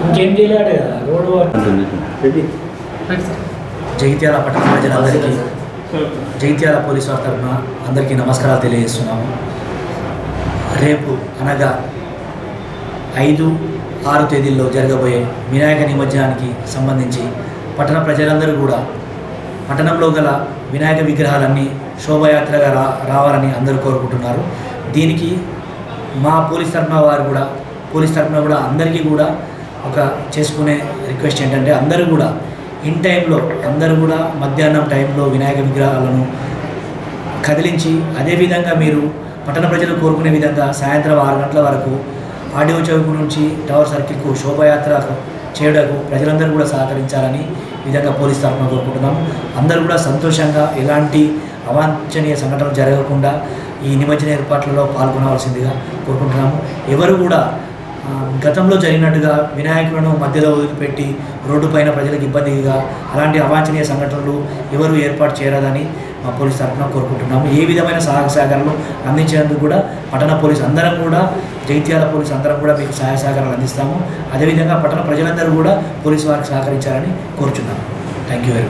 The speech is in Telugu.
ఇంకేం చేయలేడు కదా రోడ్డు జగిత్యాల పట్టణ ప్రజలందరికీ జగిత్యాల పోలీసు వారి తరఫున అందరికీ నమస్కారాలు తెలియజేస్తున్నాము. రేపు అనగా 5, 6 తేదీల్లో జరగబోయే వినాయక నిమజ్జనానికి సంబంధించి పట్టణ ప్రజలందరూ కూడా పట్టణంలో గల వినాయక విగ్రహాలన్నీ శోభయాత్రగా రావాలని అందరూ కోరుకుంటున్నారు. దీనికి మా పోలీస్ తరఫున కూడా అందరికీ కూడా ఒక చేసుకునే రిక్వెస్ట్ ఏంటంటే అందరూ కూడా ఇన్ టైంలో మధ్యాహ్నం టైంలో వినాయక విగ్రహాలను కదిలించి అదేవిధంగా మీరు పట్టణ ప్రజలు కోరుకునే విధంగా సాయంత్రం 6 గంటల వరకు ఆడియో చౌక్ నుంచి టవర్ సర్కిల్కు శోభయాత్ర చేయడానికి ప్రజలందరూ కూడా సహకరించాలని విధంగా పోలీస్ తరఫున కోరుకుంటున్నాము. అందరూ కూడా సంతోషంగా ఎలాంటి అవాంఛనీయ సంఘటనలు జరగకుండా ఈ నిమజ్జన ఏర్పాట్లలో పాల్గొనవలసిందిగా కోరుకుంటున్నాము. ఎవరు కూడా గతంలో జరిగినట్టుగా వినాయకులను మధ్యలో వదిలిపెట్టి రోడ్డు పైన ప్రజలకు ఇబ్బందిగా అలాంటి అవాంఛనీయ సంఘటనలు ఎవరు ఏర్పాటు చేయరాదని మా పోలీస్ తరఫున కోరుకుంటున్నాము. ఏ విధమైన సహాయ సహకారాలు అందించేందుకు కూడా పట్టణ పోలీసు అందరం కూడా జగిత్యాల పోలీసు అందరం కూడా మీకు సహాయ సహకారాలు అందిస్తాము. అదేవిధంగా పట్టణ ప్రజలందరూ కూడా పోలీసు వారికి సహకరించాలని కోరుచున్నాము. Thank you very much.